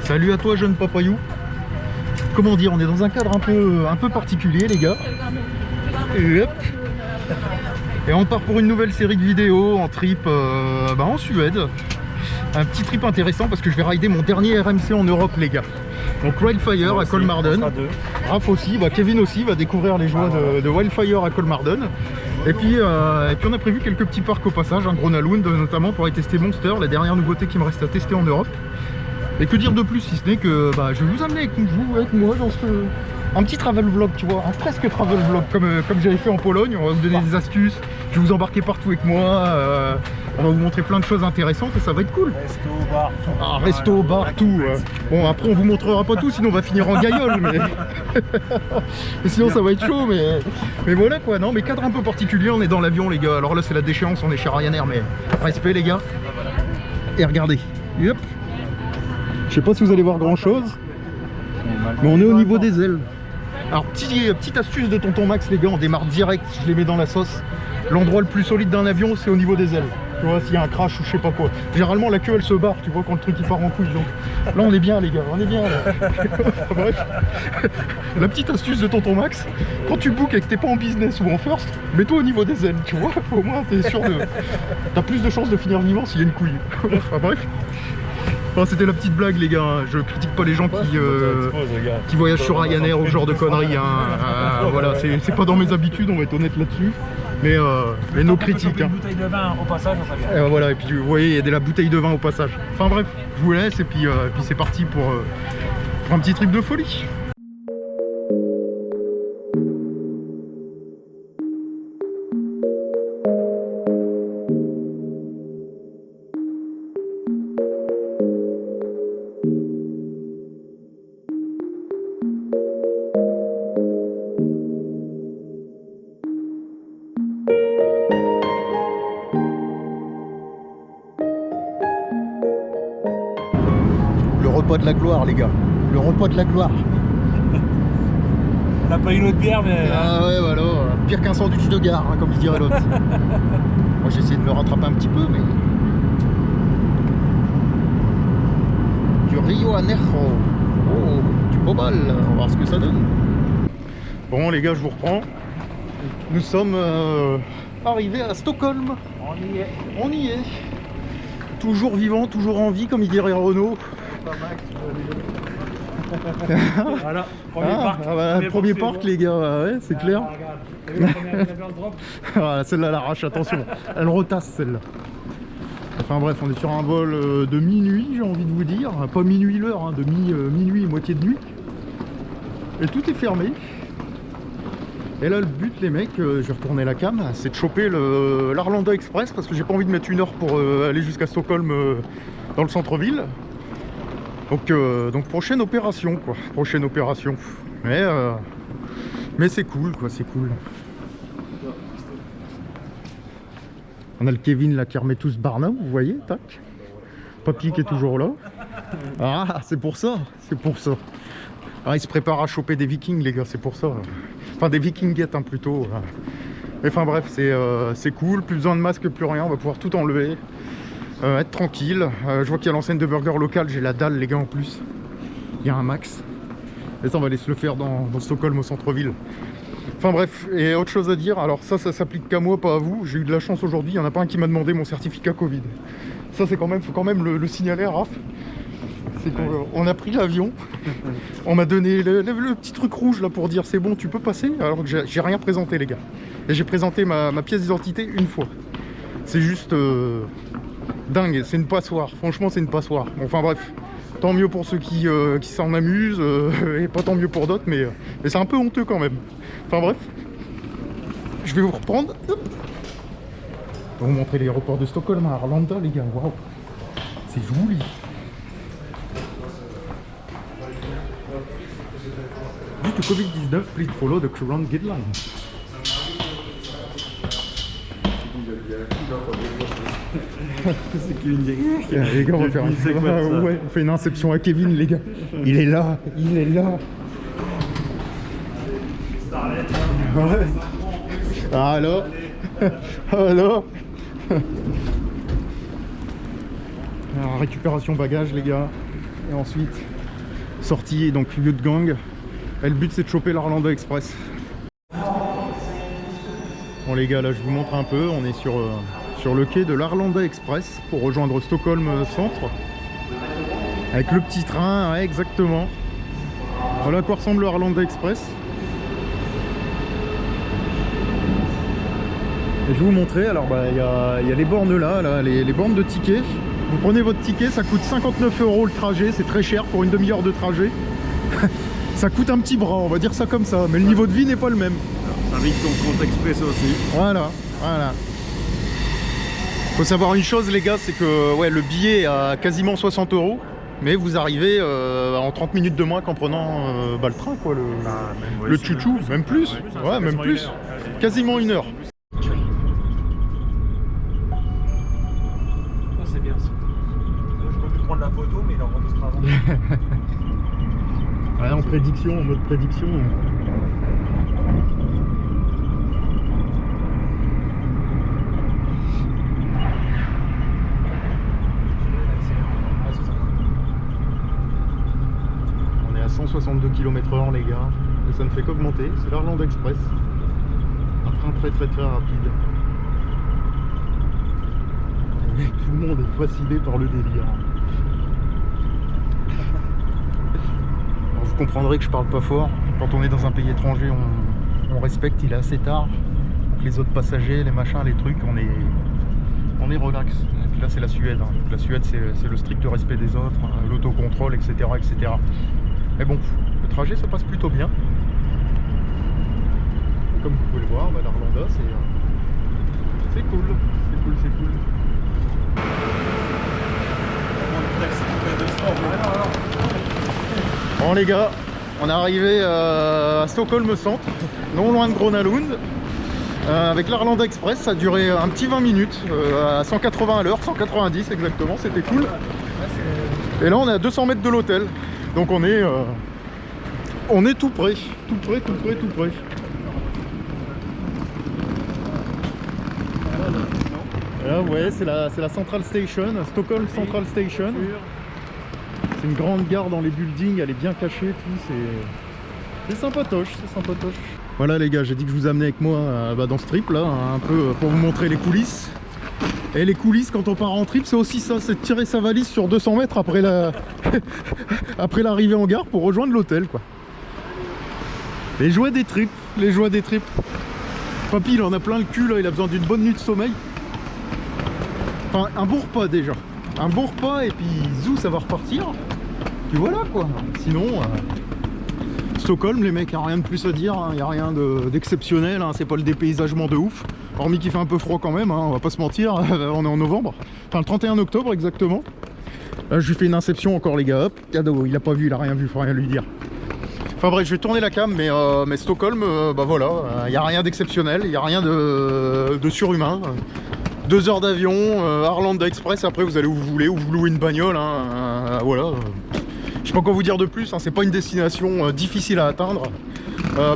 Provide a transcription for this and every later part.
Salut à toi jeune papayou. Comment dire, on est dans un cadre un peu particulier les gars. Et hop. Et on part pour une nouvelle série de vidéos en trip en Suède. Un petit trip intéressant parce que je vais rider mon dernier RMC en Europe les gars. Donc Wildfire à Kolmarden. Raph aussi, Kevin aussi va découvrir les joies de Wildfire à Kolmarden. Et puis on a prévu quelques petits parcs au passage, un Grönalund notamment pour aller tester Monster, la dernière nouveauté qui me reste à tester en Europe. Et que dire de plus si ce n'est que je vais vous amener avec moi dans un petit travel vlog, tu vois, un presque travel vlog comme j'avais fait en Pologne. On va vous donner des astuces, je vais vous embarquer partout avec moi, on va vous montrer plein de choses intéressantes et ça va être cool. Resto, bar, tout. Ah, resto, bar, tout. Bon, après on vous montrera pas tout, sinon on va finir en gaïole, mais et sinon ça va être chaud, mais voilà quoi. Non, mais cadre un peu particulier, on est dans l'avion les gars. Alors là c'est la déchéance, on est chez Ryanair, mais respect les gars. Et regardez, hop. Je sais pas si vous allez voir grand chose, mais on est au niveau des ailes. Alors petite astuce de tonton Max les gars, on démarre direct, je les mets dans la sauce. L'endroit le plus solide d'un avion c'est au niveau des ailes. Tu vois, s'il y a un crash ou je sais pas quoi. Généralement la queue elle se barre, tu vois, quand le truc il part en couille. Donc là on est bien les gars, on est bien là. Bref, la petite astuce de tonton Max, quand tu bookes et que t'es pas en business ou en first, mets-toi au niveau des ailes, tu vois. Au moins t'es sûr de... T'as plus de chances de finir vivant s'il y a une couille. Enfin bref. Enfin, c'était la petite blague les gars, je critique pas les gens qui voyagent sur Ryanair ou ce genre de conneries, voilà, c'est pas dans mes habitudes, on va être honnête là-dessus, mais nos critiques. Une bouteille de vin au passage, on s'en vient. Voilà, et puis vous voyez, il y a de la bouteille de vin au passage. Enfin bref, je vous laisse et puis c'est parti pour un petit trip de folie. Le repas de la gloire les gars, le repas de la gloire. On n'a pas une autre bière mais... Ah ouais voilà, pire qu'un sandwich de gare hein, comme dirait l'autre. Moi j'ai essayé de me rattraper un petit peu mais... Du Rio Janeiro. Oh, du Bobal, on va voir ce que ça donne. Bon les gars, je vous reprends. Nous sommes arrivés à Stockholm. On y est. Toujours vivant, toujours en vie comme il dirait Renault. Voilà, premier parc les gars, ouais, c'est clair. Voilà, celle-là elle arrache, attention, elle retasse celle-là. Enfin bref, on est sur un vol de minuit, j'ai envie de vous dire, pas minuit l'heure, hein, de minuit et moitié de nuit. Et tout est fermé. Et là le but les mecs, je vais retourner la cam, c'est de choper l'Arlanda Express parce que j'ai pas envie de mettre 1 heure pour aller jusqu'à Stockholm dans le centre-ville. Donc prochaine opération quoi, prochaine opération. Mais c'est cool quoi, c'est cool. On a le Kevin là qui remet tout ce barnum, vous voyez, tac. Papy qui est toujours là. Ah c'est pour ça, c'est pour ça. Ah, il se prépare à choper des vikings les gars, c'est pour ça. Enfin des vikinguettes hein, plutôt. Mais enfin bref, c'est cool, plus besoin de masque, plus rien, on va pouvoir tout enlever. Être tranquille. Je vois qu'il y a l'enseigne de burger local, j'ai la dalle les gars en plus. Il y a un max. Et ça on va aller se le faire dans Stockholm au centre-ville. Enfin bref, et autre chose à dire, alors ça s'applique qu'à moi, pas à vous. J'ai eu de la chance aujourd'hui, il n'y en a pas un qui m'a demandé mon certificat Covid. Ça c'est quand même, faut quand même le signaler à Raph. C'est qu'on a pris l'avion, on m'a donné le petit truc rouge là pour dire c'est bon tu peux passer, alors que j'ai rien présenté les gars. Et j'ai présenté ma pièce d'identité une fois. C'est juste dingue, c'est une passoire, franchement c'est une passoire. Bon, enfin bref, tant mieux pour ceux qui s'en amusent, et pas tant mieux pour d'autres, mais c'est un peu honteux quand même. Enfin bref, je vais vous reprendre. Hop. Je vais vous montrer l'aéroport de Stockholm à Arlanda les gars, waouh, c'est joli. Due to COVID-19, please follow the current guidelines. C'est Kevin Diego. Les gars, on va faire ouais, on fait une inception à Kevin, les gars. Il est là, il est là. Ouais. Alors. Alors. récupération bagage les gars. Et ensuite, sortie et donc lieu de gang. Et le but c'est de choper l'Arlanda Express. Bon les gars, là je vous montre un peu, on est sur le quai de l'Arlanda Express pour rejoindre Stockholm Centre. Avec le petit train, ouais, exactement. Voilà à quoi ressemble le Arlanda Express. Et je vais vous montrer, alors il y a les bornes là, les bornes de tickets. Vous prenez votre ticket, ça coûte 59 € le trajet, c'est très cher pour une demi-heure de trajet. Ça coûte un petit bras, on va dire ça comme ça, mais le niveau de vie n'est pas le même. Ça vide ton compte express aussi. Voilà. Faut savoir une chose les gars, c'est que ouais, le billet est à quasiment 60 €, mais vous arrivez en 30 minutes de moins qu'en prenant le train, quoi, le chouchou, même plus, ouais, même plus, quasiment une heure. C'est bien ça. Je peux plus prendre la photo, mais il enregistre avant. Ouais, en prédiction, en mode prédiction. On est à 162 km/h les gars, et ça ne fait qu'augmenter, c'est l'Arlanda Express. Un train très rapide. Et tout le monde est fasciné par le délire. Alors, vous comprendrez que je parle pas fort. Quand on est dans un pays étranger, on respecte, il est assez tard. Donc les autres passagers, les machins, les trucs, on est relax. Et puis là c'est la Suède. La Suède c'est le strict respect des autres, l'autocontrôle, etc., etc. Mais bon, le trajet se passe plutôt bien. Comme vous pouvez le voir, l'Arlanda c'est cool. C'est cool. Bon les gars, on est arrivé à Stockholm Centre, non loin de Gröna Lund, avec l'Arlanda Express. Ça a duré un petit 20 minutes, à 180 à l'heure, 190 exactement, c'était cool. Et là on est à 200 mètres de l'hôtel, donc on est tout près. Là, vous voyez, c'est la Central Station, Stockholm Central Station. C'est une grande gare dans les buildings, elle est bien cachée, tout. C'est sympatoche, Voilà les gars, j'ai dit que je vous amenais avec moi dans ce trip là, un peu pour vous montrer les coulisses. Et les coulisses quand on part en trip, c'est aussi ça, c'est de tirer sa valise sur 200 mètres après l'arrivée en gare pour rejoindre l'hôtel, quoi. Les joies des trips. Papy il en a plein le cul là, il a besoin d'une bonne nuit de sommeil. Enfin, un bon repas déjà. Un bon repas et puis zou, ça va repartir. Puis voilà quoi. Sinon, Stockholm, les mecs, il n'y a rien de plus à dire. Il n'y a rien d'exceptionnel. C'est pas le dépaysagement de ouf. Hormis qu'il fait un peu froid quand même, on va pas se mentir. On est en novembre. Enfin, le 31 octobre exactement. Là, je lui fais une inception encore, les gars. Hop, cadeau. Il a pas vu, il a rien vu, faut rien lui dire. Enfin bref, je vais tourner la cam, mais Stockholm, voilà. Il n'y a rien d'exceptionnel. Il n'y a rien de surhumain. 2 heures d'avion, Arlanda Express, après vous allez où vous voulez, ou vous louez une bagnole, voilà. Je sais pas quoi vous dire de plus, c'est pas une destination difficile à atteindre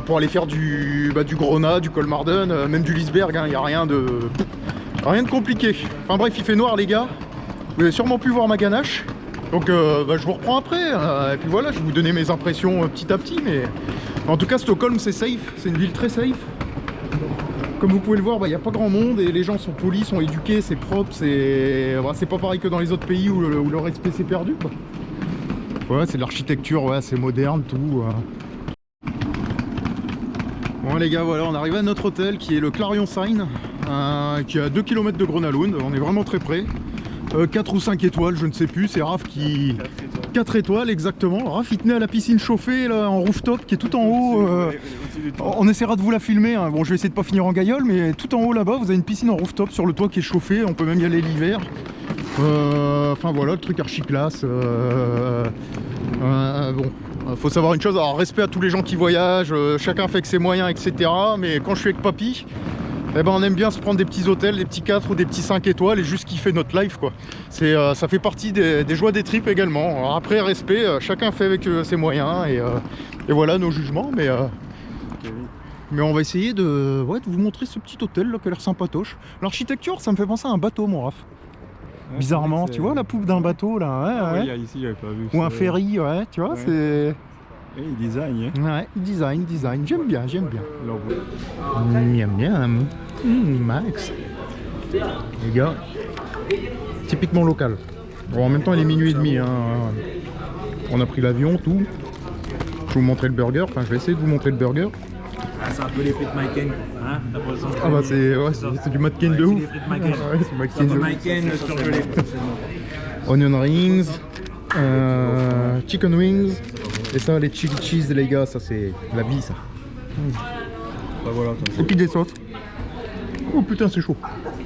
pour aller faire du Gröna, du Kolmarden, même du Liseberg, il n'y a rien de compliqué. Enfin bref, il fait noir les gars, vous avez sûrement pu voir ma ganache, donc je vous reprends après, et puis voilà, je vais vous donner mes impressions petit à petit, mais en tout cas Stockholm c'est safe, c'est une ville très safe. Comme vous pouvez le voir, il n'y a pas grand monde et les gens sont polis, sont éduqués, c'est propre, c'est pas pareil que dans les autres pays où le respect s'est perdu, quoi. Ouais, c'est de l'architecture, ouais, c'est moderne, tout. Bon les gars, voilà, on arrive à notre hôtel qui est le Clarion Sign, qui est à 2 km de Gröna Lund, on est vraiment très près. 4 ou 5 étoiles, je ne sais plus, c'est Raph qui... 4 étoiles exactement. Raph il tenait à la piscine chauffée là, en rooftop qui est tout en haut. On essaiera de vous la filmer, hein. Bon je vais essayer de pas finir en gaillole, mais tout en haut là-bas vous avez une piscine en rooftop sur le toit qui est chauffé, on peut même y aller l'hiver. Enfin voilà, le truc archi classe. Bon, faut savoir une chose, alors respect à tous les gens qui voyagent, chacun fait avec ses moyens, etc. Mais quand je suis avec papy, eh ben, on aime bien se prendre des petits hôtels, des petits 4 ou des petits 5 étoiles et juste kiffer notre life, quoi. Ça fait partie des joies des trips également. Alors après, respect, chacun fait avec ses moyens et voilà nos jugements. Mais on va essayer de vous montrer ce petit hôtel là qui a l'air sympatoche. L'architecture, ça me fait penser à un bateau, mon Raph. bizarrement, tu vois la poupe d'un bateau là, ouais, ouais. Ici, j'avais pas vu. Ou un ferry, ouais, tu vois, Ouais. c'est... Et il design, hein. Ouais, design, j'aime bien, j'aime bien. Alors, Miam miam. Max. Les gars, typiquement local. Bon, en même temps, il est minuit et demi. Hein. On a pris l'avion, tout. Je vais vous montrer le burger. Enfin, je vais essayer de vous montrer le burger. Ah, c'est un peu les frites Maiken, hein. Ah bah c'est du McCain de ouf. C'est des frites Maiken. Ouais, c'est McCain de ouf. Maiken surgelé. Onion rings, chicken wings. Et ça, les chili cheese, les gars, ça c'est la vie, ça. bah voilà, attends. Et puis des sauces. Oh putain, c'est chaud.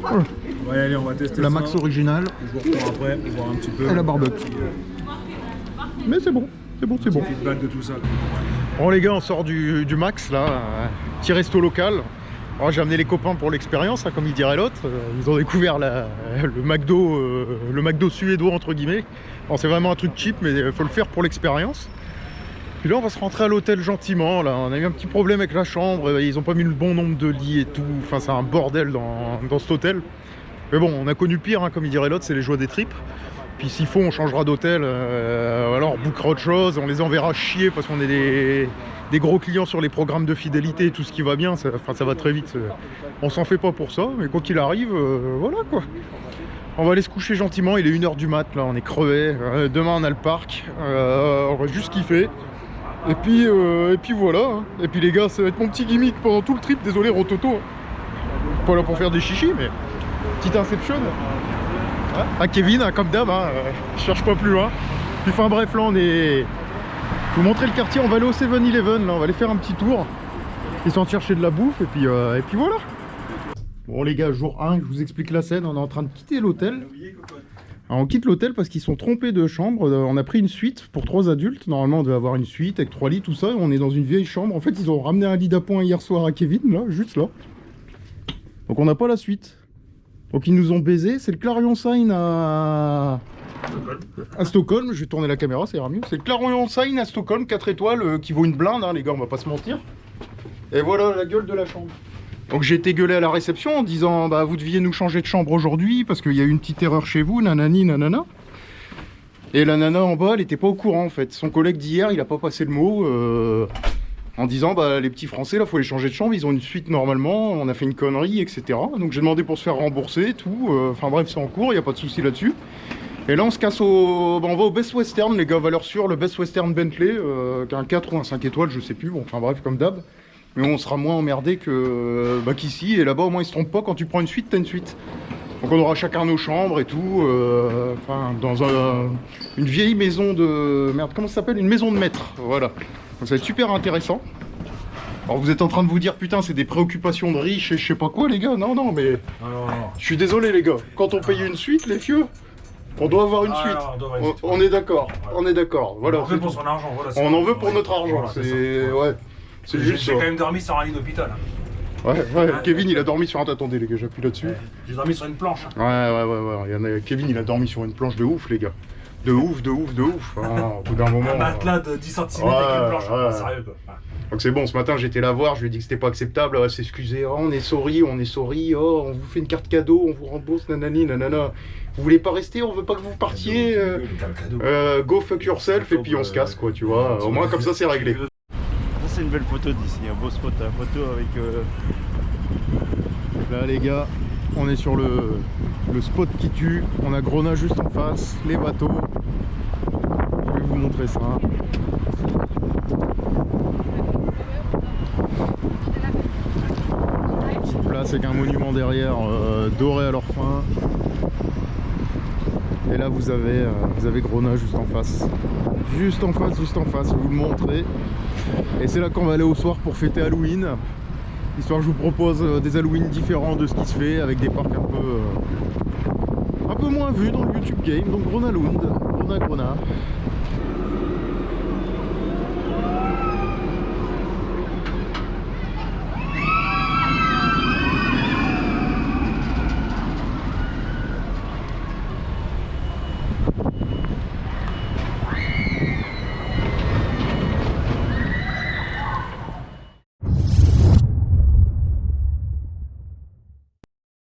Voilà. Ouais, allez, on va tester La ça. Max originale. Je vous reprends après pour voir un petit peu. Et la barbecue. Mais c'est bon, c'est bon, c'est bon. Feedback de tout ça. Bon les gars, on sort du Max là, petit resto local. Alors j'ai amené les copains pour l'expérience, hein, comme il dirait l'autre. Ils ont découvert le McDo suédois entre guillemets. Alors c'est vraiment un truc cheap, mais il faut le faire pour l'expérience. Puis là on va se rentrer à l'hôtel gentiment. Là, on a eu un petit problème avec la chambre, ils ont pas mis le bon nombre de lits et tout. Enfin c'est un bordel dans cet hôtel. Mais bon, on a connu pire, hein, comme il dirait l'autre, c'est les joies des tripes. Puis s'il faut, on changera d'hôtel, alors on bookera autre chose, on les enverra chier parce qu'on est des gros clients sur les programmes de fidélité et tout ce qui va bien, ça va très vite. On s'en fait pas pour ça, mais quoi qu'il arrive, voilà quoi. On va aller se coucher gentiment, il est 1h du mat, là on est crevé. Demain on a le parc, on va juste kiffer. Et puis voilà, hein. Et puis les gars, ça va être mon petit gimmick pendant tout le trip, désolé Rototo. Pas là pour faire des chichis, mais petite inception. Ah Kevin, hein, comme d'hab, hein, je cherche pas plus loin. Puis enfin bref, là on est... Je vais vous montrer le quartier, on va aller au 7-Eleven, là on va aller faire un petit tour. Ils sont chercher de la bouffe et puis voilà. Bon les gars, jour 1, je vous explique la scène, on est en train de quitter l'hôtel. Alors on quitte l'hôtel parce qu'ils sont trompés de chambre, on a pris une suite pour 3 adultes. Normalement on devait avoir une suite avec 3 lits, tout ça, et on est dans une vieille chambre. En fait ils ont ramené un lit d'appoint hier soir à Kevin, là, juste là. Donc on n'a pas la suite. Donc ils nous ont baisé, c'est le Clarion Sign à Stockholm, je vais tourner la caméra, ça ira mieux. C'est le Clarion Sign à Stockholm, 4 étoiles, qui vaut une blinde, hein, les gars, on va pas se mentir. Et voilà la gueule de la chambre. Donc j'ai été gueulé à la réception en disant, bah vous deviez nous changer de chambre aujourd'hui, parce qu'il y a eu une petite erreur chez vous, nanani, nanana. Et la nana en bas, elle était pas au courant en fait. Son collègue d'hier, il a pas passé le mot, en disant bah les petits français là faut les changer de chambre, ils ont une suite normalement, on a fait une connerie etc. Donc j'ai demandé pour se faire rembourser tout, enfin bref c'est en cours, il n'y a pas de souci là-dessus. Et là on se casse on va au Best Western les gars, valeur sûre, le Best Western Bentley, qui a un 4 ou un 5 étoiles je sais plus, bon enfin bref comme d'hab. Mais on sera moins emmerdé que qu'ici, et là-bas au moins ils se trompent pas, quand tu prends une suite t'as une suite. Donc on aura chacun nos chambres et tout, enfin dans une vieille maison de... Merde, comment ça s'appelle? Une maison de maître, voilà. Donc ça va être super intéressant. Alors vous êtes en train de vous dire putain c'est des préoccupations de riches et je sais pas quoi les gars, non non mais... Je suis désolé les gars, quand on paye une suite les fieux, on doit avoir une suite. On est d'accord, on est d'accord, voilà. On en veut pour son argent, voilà. On en veut pour notre argent, Voilà, c'est... Ouais. C'est juste J'ai quand même dormi sur un lit d'hôpital. Ouais, Kevin il a dormi sur un... Attendez les gars, j'appuie là-dessus. J'ai dormi sur une planche. Ouais. Kevin il a dormi sur une planche de ouf les gars. De ouf. Hein, au bout d'un moment... Un matelas de 10 cm avec une planche, ouais. sérieux quoi. Donc c'est bon, ce matin j'étais là voir, je lui ai dit que c'était pas acceptable, elle s'est excusée, oh, on est sorry, oh on vous fait une carte cadeau, on vous rembourse, nanani, nanana. Vous voulez pas rester, on veut pas que vous partiez, go fuck yourself, et puis on se casse quoi, tu vois, au moins comme ça c'est réglé. Ça c'est une belle photo d'ici, un beau spot, la photo avec... Là les gars, on est sur le spot qui tue, on a Gronach juste en face, les bateaux, je vais vous montrer ça. Là c'est qu'un monument derrière, doré à leur fin. Et là vous avez Gronach juste en face. Juste en face, je vais vous le montrer. Et c'est là qu'on va aller au soir pour fêter Halloween. Histoire que je vous propose des Halloween différents de ce qui se fait, avec des parcs un peu moins vus dans le YouTube Game. Donc Gronalund, Gronach.